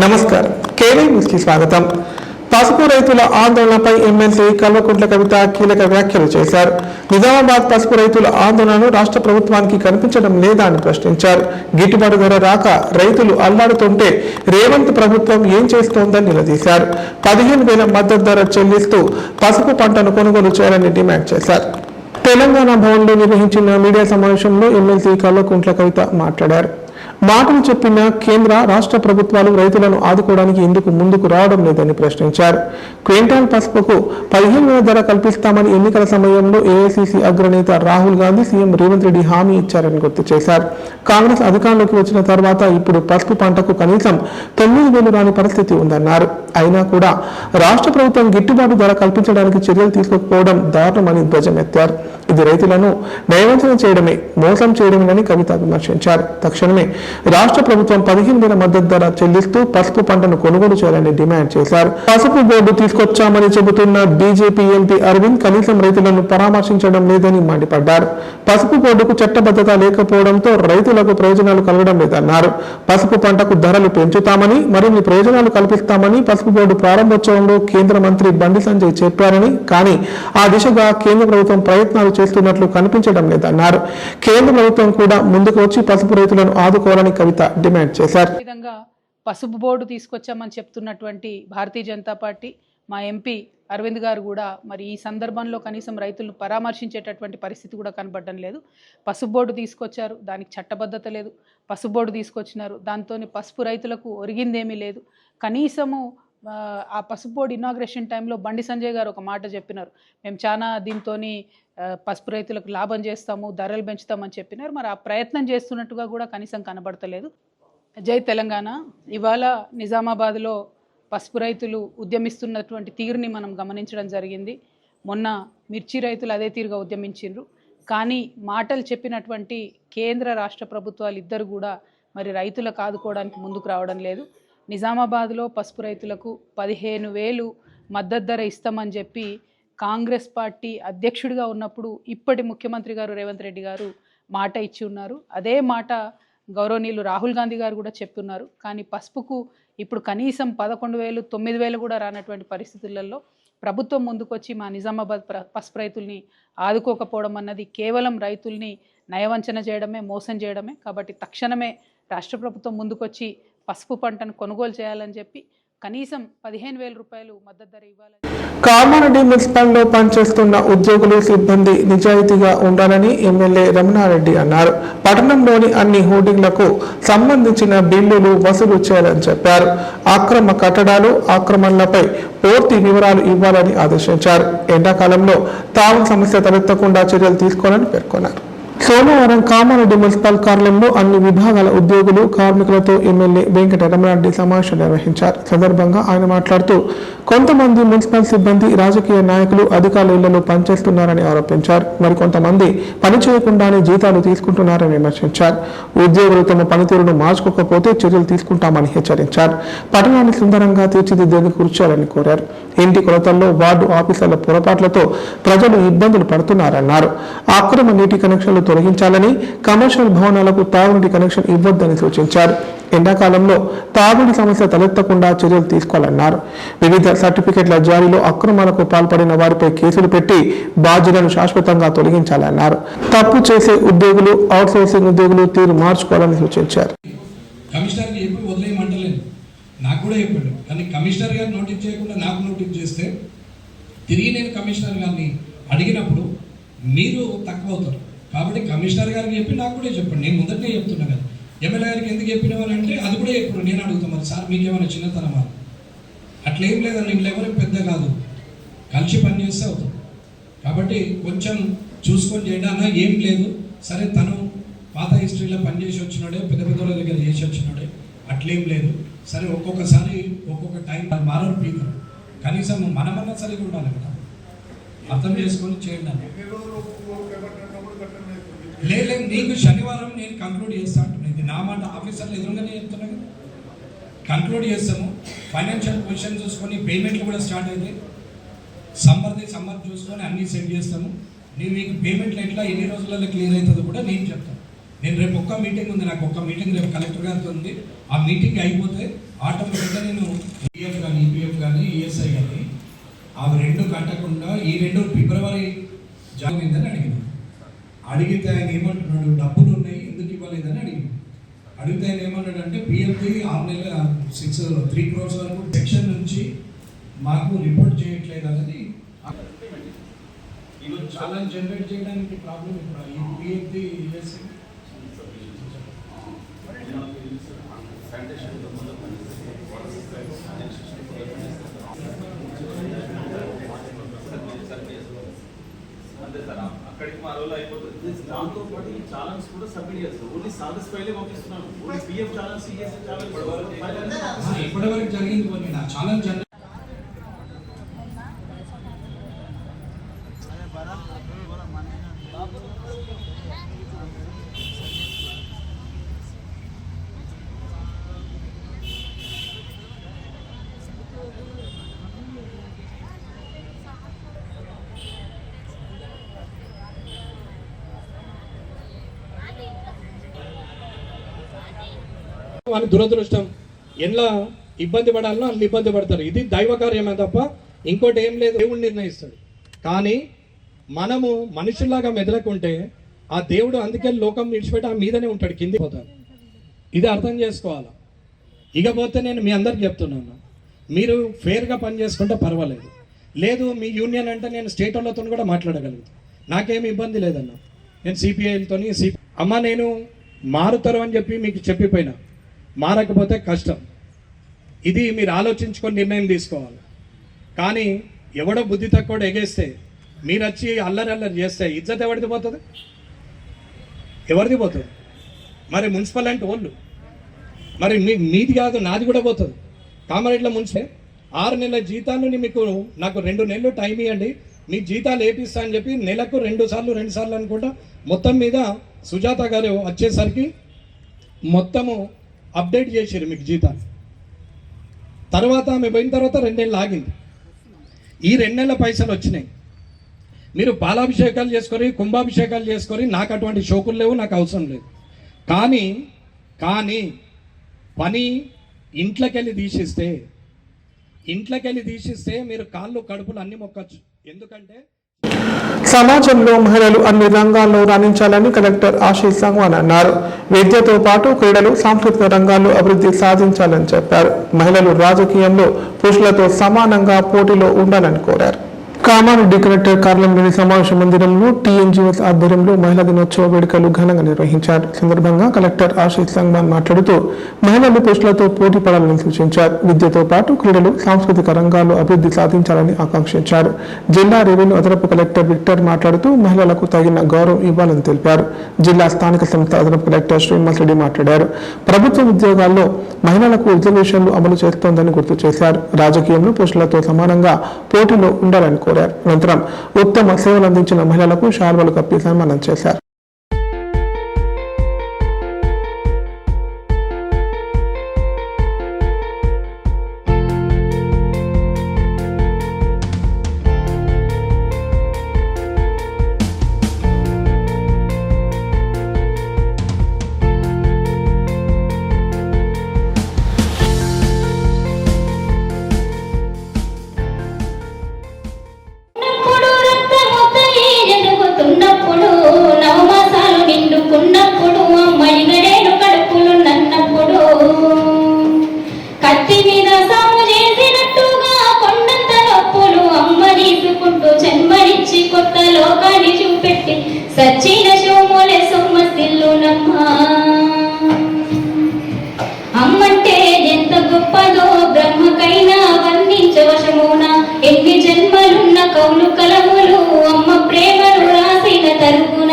నమస్కారం KV news కి స్వాగతం. పసుపు రైతుల ఆందోళనపై ఎమ్మెల్సీ కల్వకుంట్ల కవిత కీలక వ్యాఖ్యలు చేశారు. నిజామాబాద్ పసుపు రైతుల ఆందోళనను రాష్ట్ర ప్రభుత్వానికి కనిపించడం లేదా అని ప్రశ్నించారు. గిట్టుబాటు ధర రాక రైతులు అల్లాడుతుంటే రేవంత్ ప్రభుత్వం ఏం చేస్తోందని నిలదీశారు. 15,000 మద్దతు ధర చెల్లిస్తూ పసుపు పంటను కొనుగోలు చేయాలని డిమాండ్ చేశారు. తెలంగాణ భవన్లో నిర్వహించిన మీడియా సమావేశంలో ఎమ్మెల్సీ కల్వకుంట్ల కవిత మాట్లాడారు. మాటలు చెప్పిన కేంద్ర రాష్ట్ర ప్రభుత్వాలు రైతులను ఆదుకోవడానికి ఎందుకు ముందుకు రావడం లేదని ప్రశ్నించారు. క్వింటాల్ పసుపుకు 15,000 ధర కల్పిస్తామని ఎన్నికల సమయంలో ఏఐసీసీ అగ్రనేత రాహుల్ గాంధీ సీఎం రేవంత్ రెడ్డి హామీ ఇచ్చారని గుర్తు చేశారు. కాంగ్రెస్ అధికారంలోకి వచ్చిన తర్వాత ఇప్పుడు పసుపు పంటకు కనీసం 9,000 రాని పరిస్థితి ఉందన్నారు. అయినా కూడా రాష్ట్ర ప్రభుత్వం గిట్టుబాటు ధర కల్పించడానికి చర్యలు తీసుకోకపోవడం దారుణమని ధ్వజమెత్తారు. ఇది రైతులను నయవంచన చేయడమే, మోసం చేయడమేనని కవిత విమర్శించారు. తక్షణమే రాష్ట్ర ప్రభుత్వం 15,000 మద్దతు ధర చెల్లిస్తూ పసుపు పంటను కొనుగోలు చేయాలని డిమాండ్ చేశారు. పసుపు బోర్డు తీసుకొచ్చామని చెబుతున్న బీజేపీ ఎంపీ అరవింద్ కనీసం రైతులను పరామర్శించడం లేదని మండిపడ్డారు. పసుపు బోర్డుకు చట్టబద్ధత లేకపోవడంతో రైతులకు ప్రయోజనాలు కలగడం లేదన్నారు. పసుపు పంటకు ధరలు పెంచుతామని, మరిన్ని ప్రయోజనాలు కల్పిస్తామని పసుపు బోర్డు ప్రారంభోత్సవంలో కేంద్ర మంత్రి బండి సంజయ్ చెప్పారని, కానీ ఆ దిశగా కేంద్ర ప్రభుత్వం ప్రయత్నాలు చేస్తున్నట్లు కనిపించడం లేదన్నారు. కేంద్ర ప్రభుత్వం కూడా ముందుకు వచ్చి పసుపు రైతులను ఆదుకోవాలని కవిత డిమాండ్ చేశారు. పసుపు బోర్డు తీసుకొచ్చామని చెప్తున్నటువంటి భారతీయ జనతా పార్టీ మా ఎంపీ అరవింద్ గారు కూడా మరి ఈ సందర్భంలో కనీసం రైతులను పరామర్శించేటటువంటి పరిస్థితి కూడా కనబడడం లేదు. పసుపు బోర్డు తీసుకొచ్చారు, దానికి చట్టబద్ధత లేదు. పసుపు బోర్డు తీసుకొచ్చినారు, దాంతో పసుపు రైతులకు ఒరిగిందేమీ లేదు. కనీసము ఆ పసుపు బోర్డు ఇనాగ్రేషన్ టైంలో బండి సంజయ్ గారు ఒక మాట చెప్పినారు, మేము చాలా దీంతో పసుపు రైతులకు లాభం చేస్తాము, ధరలు పెంచుతామని చెప్పినారు. మరి ఆ ప్రయత్నం చేస్తున్నట్టుగా కూడా కనీసం కనబడతలేదు. జై తెలంగాణ. ఇవాళ నిజామాబాద్లో పసుపు రైతులు ఉద్యమిస్తున్నటువంటి తీరుని మనం గమనించడం జరిగింది. మొన్న మిర్చి రైతులు అదే తీరుగా ఉద్యమించిండ్రు. కానీ మాటలు చెప్పినటువంటి కేంద్ర రాష్ట్ర ప్రభుత్వాలు ఇద్దరు కూడా మరి రైతులకు ఆదుకోవడానికి ముందుకు రావడం లేదు. నిజామాబాద్లో పసుపు రైతులకు 15,000 మద్దతు ధర ఇస్తామని చెప్పి కాంగ్రెస్ పార్టీ అధ్యక్షుడిగా ఉన్నప్పుడు ఇప్పటి ముఖ్యమంత్రి గారు రేవంత్ రెడ్డి గారు మాట ఇచ్చి ఉన్నారు. అదే మాట గౌరవనీయులు రాహుల్ గాంధీ గారు కూడా చెప్తున్నారు. కానీ పసుపుకు ఇప్పుడు కనీసం 11,000, 9,000 కూడా రానటువంటి పరిస్థితులలో ప్రభుత్వం ముందుకొచ్చి మా నిజామాబాద్ పసుపు రైతుల్ని ఆదుకోకపోవడం అన్నది కేవలం రైతుల్ని నయవంచన చేయడమే, మోసం చేయడమే. కాబట్టి తక్షణమే రాష్ట్ర ప్రభుత్వం ముందుకొచ్చి పసుపు పంటను కొనుగోలు చేయాలని చెప్పి కనీసం 15,000 రూపాయలు మద్దతు ధర ఇవ్వాలని. కామారెడ్డి మున్సిపల్లో పనిచేస్తున్న ఉద్యోగులు, సిబ్బంది నిజాయితీగా ఉండాలని ఎమ్మెల్యే రమణారెడ్డి అన్నారు. పట్టణంలోని అన్ని హోర్డింగ్లకు సంబంధించిన బిల్లులు వసూలు చేయాలని చెప్పారు. అక్రమ కట్టడాలు, ఆక్రమణలపై పూర్తి వివరాలు ఇవ్వాలని ఆదేశించారు. ఎండాకాలంలో తాగు సమస్య తలెత్తకుండా చర్యలు తీసుకోవాలని పేర్కొన్నారు. సోమవారం కామారెడ్డి మున్సిపల్ కార్యాలయంలో అన్ని విభాగాల ఉద్యోగులు, కార్మికులతో ఎమ్మెల్యే వెంకట రమణారెడ్డి సమావేశం నిర్వహించారు. సందర్భంగా ఆయన మాట్లాడుతూ కొంతమంది మున్సిపల్ సిబ్బంది రాజకీయ నాయకులు అధికారుల ఇళ్లలో పనిచేస్తున్నారని ఆరోపించారు. మరికొంతమంది పని చేయకుండానే జీతాలు తీసుకుంటున్నారని విమర్శించారు. ఉద్యోగులు తమ పనితీరును మార్చుకోకపోతే చర్యలు తీసుకుంటామని హెచ్చరించారు. పట్టణాన్ని సుందరంగా తీర్చిదిద్దేందుకు కృషి చేయాలని కోరారు. ఇంటి కొలతల్లో వార్డు ఆఫీసర్ల పొరపాట్లతో ప్రజలు ఇబ్బందులు పడుతున్నారన్నారు. అక్రమ నీటి కనెక్షన్లు తొలగించాలని, కమర్షియల్ భవనాలకు తాగునీటి కనెక్షన్ ఇవ్వొద్దని సూచించారు. ఎండాకాలంలో తాగుడి సమస్య తలెత్తకుండా చర్యలు తీసుకోవాలన్నారు. వివిధ సర్టిఫికెట్ల జారీలో అక్రమాలకు పాల్పడిన వారిపై కేసులు పెట్టి బాధ్యులను శాశ్వతంగా తొలగించాలన్నారు. తప్పు చేసే ఉద్యోగులు, అవుట్సోర్సింగ్ ఉద్యోగులు తీరు మార్చుకోవాలని సూచించారు. నాకు కూడా చెప్పాడు, కానీ కమిషనర్ గారు నోటీస్ చేయకుండా నాకు నోటీస్ చేస్తే తిరిగి నేను కమిషనర్ గారిని అడిగినప్పుడు మీరు తక్కువ అవుతారు. కాబట్టి కమిషనర్ గారికి చెప్పి నాకు కూడా చెప్పండి. నేను ముందరనే చెప్తున్నా కదా, ఎమ్మెల్యే గారికి ఎందుకు చెప్పినామని అంటే అది కూడా ఎప్పుడు నేను అడుగుతాను, మరి సార్ మీకేమైనా చిన్నతనమా? అట్లేం లేదండి, వీళ్ళు ఎవరికి పెద్ద కాదు, కలిసి పని చేస్తే అవుతాం. కాబట్టి కొంచెం చూసుకొని చేయండి అన్న. ఏం లేదు, సరే తను పాత హిస్టరీలో పనిచేసి వచ్చినాడే, పెద్ద పెద్దోళ్ళ దగ్గర చేసి వచ్చినాడే, అట్లేం లేదు. సరే ఒక్కొక్కసారి ఒక్కొక్క టైం మారో పీక్ కనీసం మనమన్నా సరిగా ఉండాలి కదా, అర్థం చేసుకొని చేయండి అని. లేదు, నీకు శనివారం నేను కంక్లూడ్ చేస్తా అంటున్నాను. ఇది నా మాట, ఆఫీసర్లు ఎదురుగానే చెప్తున్నా కదా. కంక్లూడ్ చేస్తాము, ఫైనాన్షియల్ పొజిషన్ చూసుకొని పేమెంట్లు కూడా స్టార్ట్ అయితే సమ్మర్ చూసుకొని అన్నీ సెట్ చేస్తాము. మీకు పేమెంట్లు ఎట్లా ఎన్ని రోజులలో క్లియర్ అవుతుందో కూడా నేను చెప్తాను. నేను రేపు ఒక్క మీటింగ్ ఉంది, నాకు ఒక్క మీటింగ్ రేపు కలెక్టర్ గారితో ఉంది. ఆ మీటింగ్ అయిపోతే ఆటోమేటిక్గా నేను ఈఎఫ్ కానీ ఈపీఎఫ్ కానీ ఈఎస్ఐ కానీ అవి రెండు కట్టకుండా ఈ 2 ఫిబ్రవరి జాయిన్ అడిగితే ఆయన ఏమంటున్నాడు, డబ్బులు ఉన్నాయి ఎందుకు ఇవ్వలేదని అడిగితే ఆయన ఏమన్నాడు అంటే పిఎఫ్ది 3 crores వరకు సెక్షన్ నుంచి మాకు రిపోర్ట్ చేయట్లేదు అనేది. ఈరోజు చాలా జనరేట్ చేయడానికి ప్రాబ్లం ఇప్పుడు ఈ పిఎఫ్ది ఈఎస్ఐ అంతే సార్, అక్కడికి మా రోజులు అయిపోతుంది. దాంతో పాటు ఈ ఛాలెంజ్ కూడా సబ్మిట్ చేస్తారు. ఓన్లీ సాగస్ ఫైలే పంపిస్తున్నాను. Only PF challenge, CSA challenge ఇప్పటివరకు జరిగింది కొన్ని నా ఛాలెంజ్ వాళ్ళ దురదృష్టం. ఎలా ఇబ్బంది పడాలో వాళ్ళు ఇబ్బంది పడతారు. ఇది దైవ కార్యమే తప్ప ఇంకోటి ఏం లేదు. దేవుడు నిర్ణయిస్తాడు. కానీ మనము మనుషుల్లాగా మెదలకుంటే ఆ దేవుడు అందుకే లోకం విడిచిపెట్టి ఆ మీదనే ఉంటాడు, కింది పోతాడు. ఇది అర్థం చేసుకోవాలి. ఇకపోతే నేను మీ అందరికి చెప్తున్నాను, మీరు ఫేర్గా పని చేసుకుంటే పర్వాలేదు. లేదు మీ యూనియన్ అంటే నేను స్టేట్ వాళ్ళతో కూడా మాట్లాడగలుగుతాను, నాకేమి ఇబ్బంది లేదన్న. నేను సిపిఐలతో అమ్మ నేను మారుతారు అని చెప్పి మీకు చెప్పిపోయినా, మారకపోతే కష్టం. ఇది మీరు ఆలోచించుకొని నిర్ణయం తీసుకోవాలి. కానీ ఎవడో బుద్ధి తక్కువ ఎగేస్తే మీరు వచ్చి అల్లరి చేస్తే ఇజ్జత్ ఎవరిది పోతుంది? ఎవరిది పోతుంది? మరి మున్సిపల్ అంటే వాళ్ళు మరి మీది కాదు, నాది కూడా పోతుంది. కామారెడ్డిలో మున్సిపల్ 6 నెలల జీతాన్ని మీకు నాకు 2 నెలలు టైం ఇవ్వండి, మీ జీతాలు ఏపిస్తా అని చెప్పి నెలకు 2 సార్లు అనుకుంటా మొత్తం మీద సుజాత గారు వచ్చేసరికి మొత్తము అప్డేట్ చేసారు మీకు జీతాలు. తర్వాత ఆమె పోయిన తర్వాత 2 నెలలు ఆగింది. ఈ 2 నెలల పైసలు వచ్చినాయి. మీరు పాలాభిషేకాలు చేసుకొని కుంభాభిషేకాలు చేసుకొని నాకు అటువంటి షోకులు లేవు, నాకు అవసరం లేదు. కానీ పని ఇంట్లోకెళ్ళి తీసిస్తే మీరు కాళ్ళు కడుపులు అన్ని మొక్కచ్చు. ఎందుకంటే సమాజంలో మహిళలు అన్ని రంగాల్లో రాణించాలని కలెక్టర్ ఆశీష్ సంగ్వాన్ అన్నారు. విద్యతో పాటు క్రీడలు, సాంస్కృతిక రంగాల్లో అభివృద్ధి సాధించాలని చెప్పారు. మహిళలు రాజకీయంలో పురుషులతో సమానంగా పోటీలో ఉండాలని కోరారు. కామారెడ్డి కలెక్టర్ కార్యాలయంలోని సమావేశ మందిరంలో టీఎన్జీఎస్ ఆధ్వర్యంలో మహిళా దినోత్సవ వేడుకలు ఘనంగా నిర్వహించారు. సందర్భంగా కలెక్టర్ ఆశీష్ సంగ్వాన్ మాట్లాడుతూ మహిళలు పురుషులతో పోటీ పడాలని సూచించారు. విద్యతో పాటు క్రీడలు, సాంస్కృతిక రంగాల్లో అభివృద్ధి సాధించాలని ఆకాంక్షించారు. జిల్లా రెవెన్యూ అదనపు కలెక్టర్ విక్టర్ మాట్లాడుతూ మహిళలకు తగిన గౌరవం ఇవ్వాలని తెలిపారు. జిల్లా స్థానిక సంస్థ అదనపు కలెక్టర్ శ్రీనివాస్ రెడ్డి మాట్లాడారు. ప్రభుత్వ ఉద్యోగాల్లో మహిళలకు రిజర్వేషన్లు అమలు చేస్తోందని గుర్తు చేశారు. రాజకీయంలో పురుషులతో సమానంగా పోటీలో ఉండాలని కోరారు. అనంతరం ఉత్తమ సేవలు అందించిన మహిళలకు శాల్వాలు కప్పి సన్మానం చేశారు. సచ్చిన శోమోలే సొమ్మసిల్లునమ్మా. అమ్మంటే ఎంత గొప్పదో బ్రహ్మకైనా వర్ణించవశమున. ఎన్ని జన్మలున్న కౌలు కలములు అమ్మ ప్రేమను రాసిన తరుగున.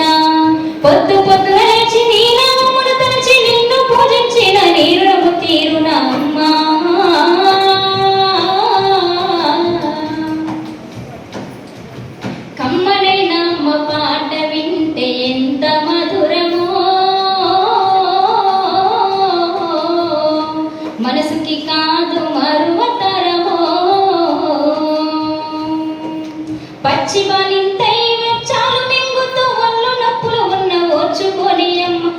పొద్దు పొద్దున లేచి నీ నామమును తలచి నిన్ను పూజించిన నీరునము తీరున అమ్మా. కమ్మనైన అమ్మ పాట వింటే ఎంత మధురమో, మనసుకి కాదు మరువతరమో. పచ్చిబాలింతై వెచ్చాలు మింగుతూ ఒళ్ళు నొప్పులు ఉన్న ఓర్చుకొని అమ్మ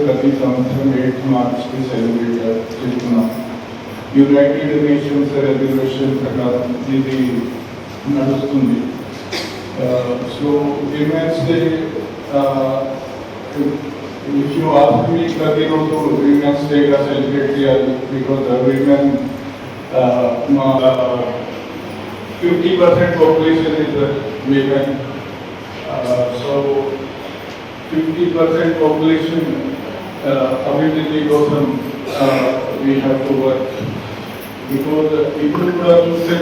ప్రతి సంవత్సరం 8 మార్చ్కి సెలబ్రేట్ చేస్తున్నాం. యునైటెడ్ నేషన్స్ రెజల్యూషన్ ప్రకారం ఇది నడుస్తుంది. So women's day, if you ask me, ప్రతిరోజు విమెన్స్ డేగా సెలబ్రేట్ చేయాలి. బికాజ్ విమెన్, మా 50% population is women. So 50% population ability కోసం we have to work. Because ఇప్పుడు కూడా చూస్తే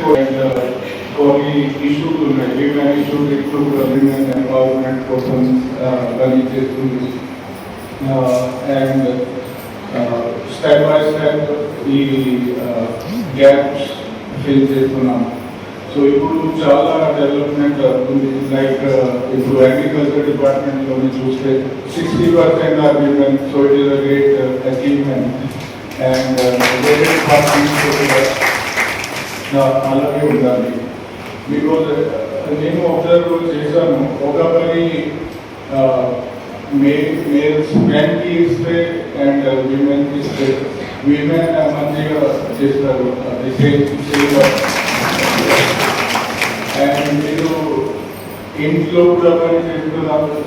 కొన్ని ఇష్యూలు ఉన్నాయి. విమెన్ ఇష్యూస్ ఇప్పుడు కూడా విమెన్ ఎంపవర్మెంట్ కోసం పనిచేస్తుంది. అండ్ స్టెప్ బై స్టెప్ ఈ గ్యాప్స్ ఫిల్ చేస్తున్నాం. సో ఇప్పుడు చాలా డెవలప్మెంట్ ఉంది. లైక్ ఇప్పుడు అగ్రికల్చర్ డిపార్ట్మెంట్లోనే చూస్తే 60% are women. So it is a great achievement. And అలాగే ఉండాలి. బికాజ్ నేను అబ్జర్వ్ చేశాను, ఒక పని మేల్స్ మెన్కి ఇస్తే అండ్ విమెన్కి ఇస్తే విమెన్ మంచిగా చేస్తారు. అది సేమ్ అండ్ మీరు ఇంట్లో కూడా పని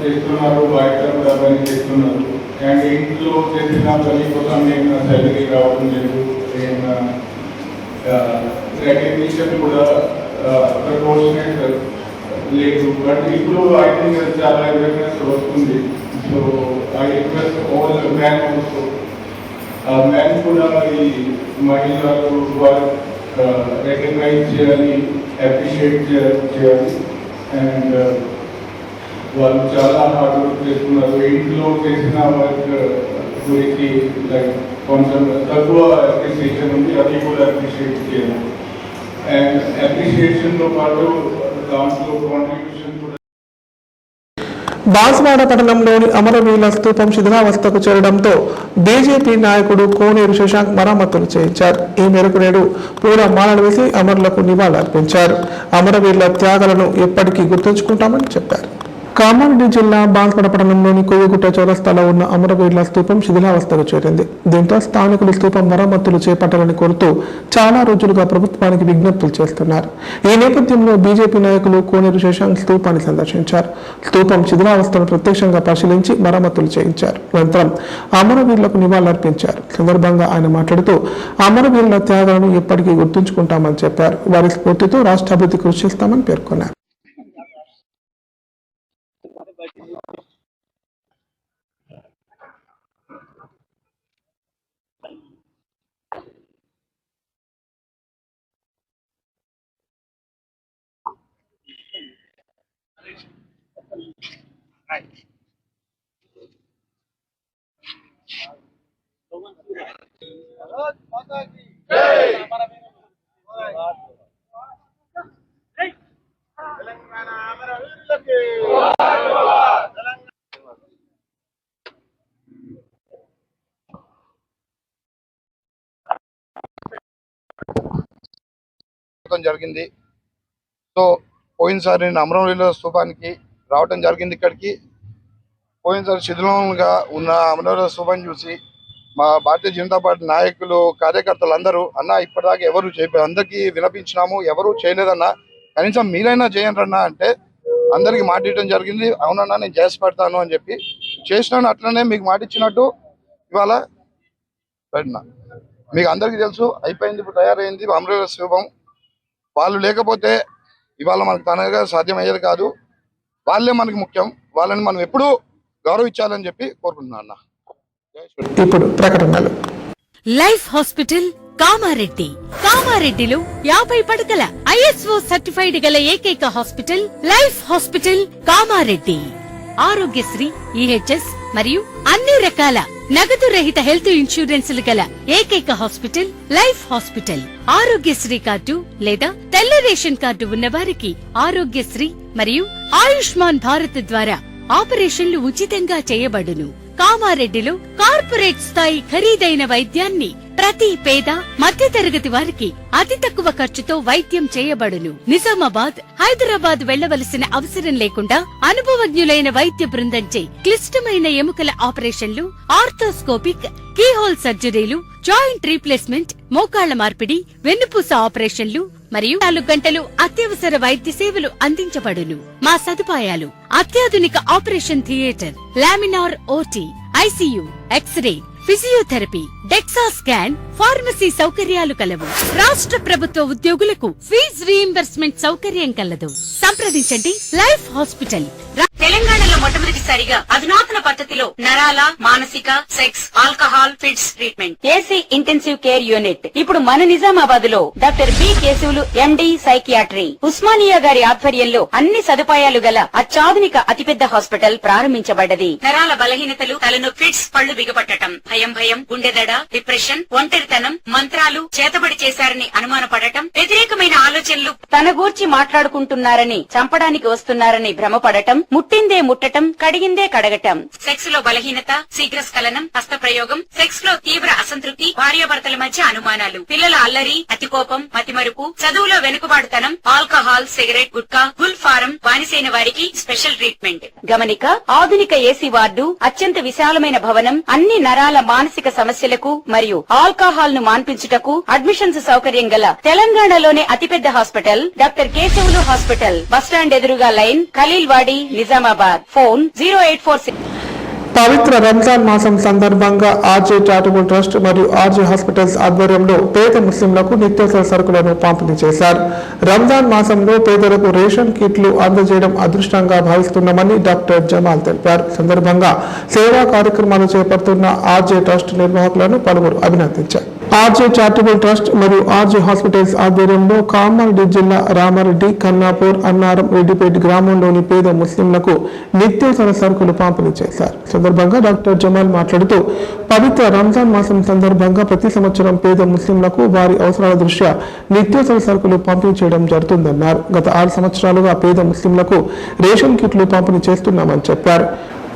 చేస్తున్నారు, బయట కూడా పని చేస్తున్నారు. అండ్ ఇంట్లో చేసిన పని కోసం ఏమైనా సాలరీ రావడం లేదు, ఏమైనా రికగ్నిషన్ కూడా ప్రపోర్షనేట్ లేదు. బట్ ఇప్పుడు ఐ థింక్ చాలా అవేర్నెస్ వస్తుంది. So I request all man also, man కూడా ఈ మహిళలు వాళ్ళు రికగ్నైజ్ చేయాలి, అప్రిషియేట్ చేయాలి. అండ్ వాళ్ళు చాలా హార్డ్ వర్క్ చేస్తున్నారు. ఇంట్లో చేసిన వర్క్ గురించి లైక్ కొంచెం తక్కువ అప్రిషియేషన్ ఉంది, అది కూడా అప్రిషియేట్ చేయాలి. అండ్ అప్రిషియేషన్తో పాటు దాంట్లో కాంట్రిబ్యూషన్ కూడా. బాన్స్వాడ పట్టణంలోని అమరవీరుల స్తూపం శిథిలావస్థకు చేరడంతో బీజేపీ నాయకుడు కోనేరు శశాంక్ మరమ్మతులు చేయించారు. ఈ మేరకు నేడు పూల మాలలు వేసి అమరులకు నివాళులర్పించారు. అమరవీరుల త్యాగాలను ఎప్పటికీ గుర్తుంచుకుంటామని చెప్పారు. కామారెడ్డి జిల్లా బాన్స్వాడ పట్టణంలోని కొయ్యగుట్ట చౌరస్తాలో ఉన్న అమరవీరుల స్తూపం శిథిలావస్థకు చేరింది. దీంతో స్థానికులు స్తూపం మరమ్మతులు చేపట్టాలని కోరుతూ చాలా రోజులుగా ప్రభుత్వానికి విజ్ఞప్తులు చేస్తున్నారు. ఈ నేపథ్యంలో బీజేపీ నాయకులు కోనేరు శశాంక్ స్తూపాన్ని సందర్శించారు. స్తూపం శిథిలావస్థను ప్రత్యక్షంగా పరిశీలించి మరమ్మతులు చేయించారు. అనంతరం అమరవీరులకు నివాళులర్పించారు. సందర్భంగా ఆయన మాట్లాడుతూ అమరవీరుల త్యాగాలను ఎప్పటికీ గుర్తుంచుకుంటామని చెప్పారు. వారి స్ఫూర్తితో రాష్ట్ర అభివృద్ధి కృషి చేస్తామని పేర్కొన్నారు. జరిగింది. సో పోయినసారి నేను అమరవీరుల స్తూపానికి రావడం జరిగింది. ఇక్కడికి పోయినసారి శిథిలంగా ఉన్న అమరవీరుల స్తూపాన్ని చూసి మా భారతీయ జనతా పార్టీ నాయకులు కార్యకర్తలు అందరూ అన్న ఇప్పటిదాకా ఎవరు అందరికీ వినపించినాము, ఎవరు చేయలేదన్నా, కనీసం మీరైనా చేయండి అన్న అంటే అందరికి మాట ఇవ్వడం జరిగింది. అవునన్నా నేను చేసి పెడతాను అని చెప్పి చేసినాను. అట్లనే మీకు మాట ఇచ్చినట్టు ఇవాళ పెట్టినా. మీకు అందరికీ తెలుసు అయిపోయింది, ఇప్పుడు తయారైంది అమరవీరుల స్తూపం. వాళ్ళు లేకపోతే ఇవాళ మనకు తనగా సాధ్యమయ్యేది కాదు. వాళ్ళే మనకి ముఖ్యం. వాళ్ళని మనం ఎప్పుడూ గౌరవించాలని చెప్పి కోరుకుంటున్నా అన్న. ఇప్పుడు ప్రకటనలు. Life hospital Kamareddy. కామారెడ్డిలో 50 పడకల ISO సర్టిఫైడ్ గల ఏకైక hospital life hospital Kamareddy. Aarogyasri, EHS మరియు అన్ని రకాల నగదు రహిత హెల్త్ ఇన్సూరెన్సులు గల ఏకైక hospital life hospital. Aarogyasri card లేదా తెల్ల రేషన్ కార్డు ఉన్న వారికి ఆరోగ్యశ్రీ మరియు ఆయుష్మాన్ భారత్ ద్వారా ఆపరేషన్లు ఉచితంగా చేయబడును. కామారెడ్డిలో కార్పొరేట్ స్థాయి ఖరీదైన వైద్యాన్ని ప్రతి పేద మధ్యతరగతి వారికి అతి తక్కువ ఖర్చుతో వైద్యం చేయబడును. నిజామాబాద్, హైదరాబాద్ వెళ్లవలసిన అవసరం లేకుండా అనుభవజ్ఞులైన వైద్య బృందంచే క్లిష్టమైన ఎముకల ఆపరేషన్లు, ఆర్థోస్కోపిక్, కీహోల్ సర్జరీలు, జాయింట్ రీప్లేస్మెంట్, మోకాళ్ల మార్పిడి, వెన్నుపూస ఆపరేషన్లు మరియు 4 గంటలు అత్యవసర వైద్య సేవలు అందించబడును. మా సదుపాయాలు: అత్యాధునిక operation theatre, laminar OT, ICU, x ray, physiotherapy, DEXA scan, pharmacy సౌకర్యాలు కలవు. రాష్ట్ర ప్రభుత్వ ఉద్యోగులకు ఫీజు రీయింబర్స్మెంట్ సౌకర్యం కలదు. సంప్రదించండి లైఫ్ హాస్పిటల్. తెలంగాణలో మొట్టమొదటిసారిగా అధునాతన పద్ధతిలో నరాల, మానసిక, sex, alcohol, fits treatment, AC intensive care unit ఇప్పుడు మన నిజామాబాద్ లో doctor B Keshavulu MD psychiatry, Osmania గారి ఆధ్వర్యంలో అన్ని సదుపాయాలు గల అత్యాధునిక అతిపెద్ద హాస్పిటల్ ప్రారంభించబడ్డది. నరాల బలహీనతలు, తలనొప్పి, ఫిట్స్, పళ్లు బిగపట్టడం, భయం, గుండెదడ, డిప్రెషన్, ఒంటరితనం, మంత్రాలు చేతబడి చేశారని అనుమానపడటం, వ్యతిరేకమైన ఆలోచనలు, తన గూర్చి మాట్లాడుకుంటున్నారని, చంపడానికి వస్తున్నారని భ్రమపడటం, ముట్టిందే ముట్టటం, కడిగిందే కడగటం, సెక్స్ లో బలహీనత, శీఘ్రస్ఖలనం, హస్తప్రయోగం, సెక్స్ లో తీవ్ర అసంతృప్తి, భార్యాభర్తల మధ్య అనుమానాలు, పిల్లల అల్లరి, అతికోపం, మతిమరుపు, చదువులో వెనుకబాటుతనం, alcohol, cigarette, gutka, Gul form బానిసైన వారికి స్పెషల్ ట్రీట్మెంట్. గమనిక: ఆధునిక ఏసీ వార్డు, అత్యంత విశాలమైన భవనం, అన్ని నరాల మానసిక సమస్యలకు మరియు ఆల్కహాల్ ను మాన్పించుటకు అడ్మిషన్స్ సౌకర్యం గల తెలంగాణలోనే అతిపెద్ద hospital doctor Keshavulu hospital, bus stand ఎదురుగా లైన్, ఖలీల్వాడి, నిజామాబాద్. ఫోన్ 0846. పవిత్ర రంజాన్ మాసం సందర్భంగా ఆర్జే చారిటబుల్ ట్రస్ట్ మరియు ఆర్జే హాస్పిటల్స్ ఆధ్వర్యంలో పేద ముస్లింలకు నిత్యావసర సరుకులను పంపిణీ చేశారు. రంజాన్ మాసంలో పేదలకు రేషన్ కిట్లు అందజేయడం అదృష్టంగా భావిస్తున్నామని డాక్టర్ జమాల్ తెలిపారు. సందర్భంగా సేవా కార్యక్రమాలు చేపడుతున్న ఆర్జే ట్రస్ట్ నిర్వాహకులను పలువురు అభినందించారు. ఆర్జే చారిటబుల్ ట్రస్ట్ మరియు ఆర్జే హాస్పిటల్స్ ఆధ్వర్యంలో కామారెడ్డి జిల్లా రామారెడ్డి, కన్నాపూర్, అన్నారం, రెడ్డిపేట గ్రామంలోని పేద ముస్లింలకు నిత్యావసర సరుకులు పంపిణీ చేశారు. సందర్భంగా డాక్టర్ జమాల్ మాట్లాడుతూ, పవిత్ర రంజాన్ మాసం సందర్భంగా ప్రతి సంవత్సరం పేద ముస్లింలకు వారి అవసరాల దృష్ట్యా నిత్యావసర సరుకులు పంపిణీ చేయడం జరుగుతుందన్నారు. గత 6 సంవత్సరాలుగా పేద ముస్లింలకు రేషన్ కిట్లు పంపిణీ చేస్తున్నామని చెప్పారు.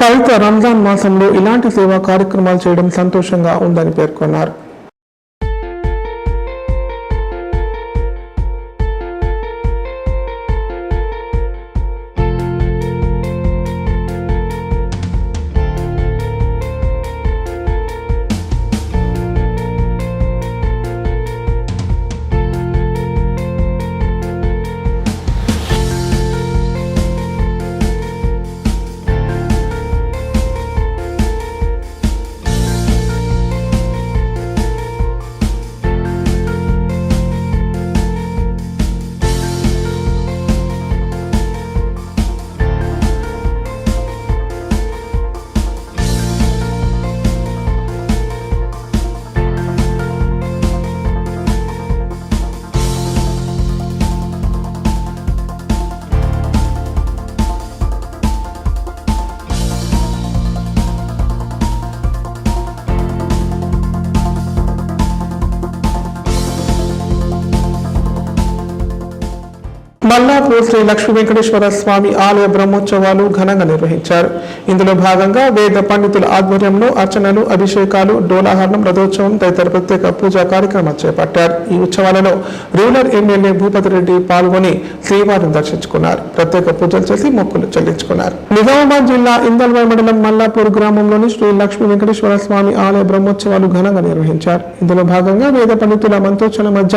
పవిత్ర రంజాన్ మాసంలో ఇలాంటి సేవా కార్యక్రమాలు చేయడం సంతోషంగా ఉందని పేర్కొన్నారు. మల్లాపూర్ శ్రీ లక్ష్మీ వెంకటేశ్వర స్వామి ఆలయ బ్రహ్మోత్సవాలు ఘనంగా నిర్వహించారు. ఇందులో భాగంగా వేద పండితుల ఆధ్వర్యంలో అర్చనలు, అభిషేకాలు, డోలాహరణం, రథోత్సవం తదితర ప్రత్యేక పూజా కార్యక్రమాలు చేపట్టారు. ఈ ఉత్సవాలలో రూరల్ ఎమ్మెల్యే భూపతి రెడ్డి పాల్గొని శ్రీవారిని దర్శించుకున్నారు. ప్రత్యేక పూజలు చేసి మొక్కులు చెల్లించుకున్నారు. నిజామాబాద్ జిల్లా ఇందల్వాయి మండలం మల్లాపూర్ గ్రామంలోని శ్రీ లక్ష్మీ వెంకటేశ్వర స్వామి ఆలయ బ్రహ్మోత్సవాలు ఘనంగా నిర్వహించారు. ఇందులో భాగంగా వేద పండితుల మంత్రోచ్చరణ మధ్య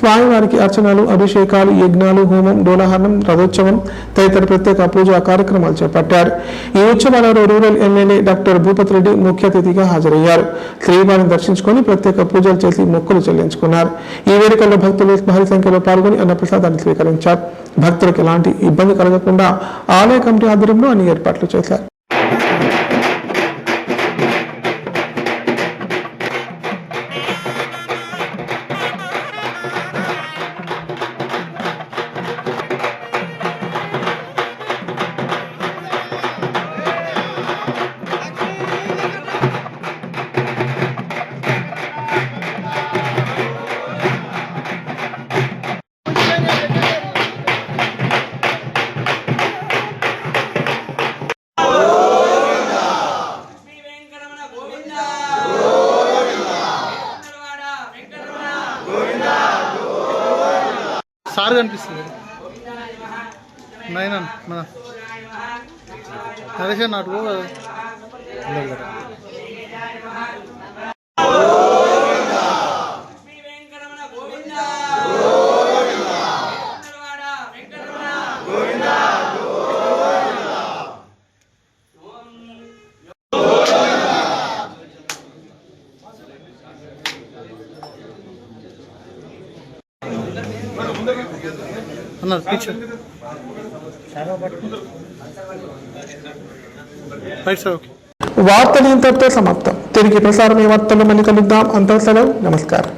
స్వామివారికి అర్చనలు, అభిషేకాలు, యజ్ఞాలు, హోమం, డోలాహరణం, రథోత్సవం తదితర ప్రత్యేక పూజా కార్యక్రమాలు చేపట్టారు. ఈ ఉత్సవాలలో rural MLA doctor Bhupathi Reddy ముఖ్య అతిథిగా హాజరయ్యారు. శ్రీవారిని దర్శించుకొని ప్రత్యేక పూజలు చేసి మొక్కులు చెల్లించుకున్నారు. ఈ వేడుకల్లో భక్తులు భారీ సంఖ్యలో పాల్గొని అన్నప్రసాదాన్ని స్వీకరించారు. భక్తులకు ఎలాంటి ఇబ్బంది కలగకుండా ఆలయ కమిటీ ఆధ్వర్యంలో అన్ని ఏర్పాట్లు చేశారు. కనిపిస్తుంది నైనా మన నరేష్ నాటుకో అన్నారు పిక్చర్ రైట్ సార్ ఓకే వార్తలు ఇంతటితో సమాప్తం. తిరిగి ప్రసారం ఈ వార్తల్లో మళ్ళీ కలుద్దాం. అంతవరకు సెలవు. నమస్కారం.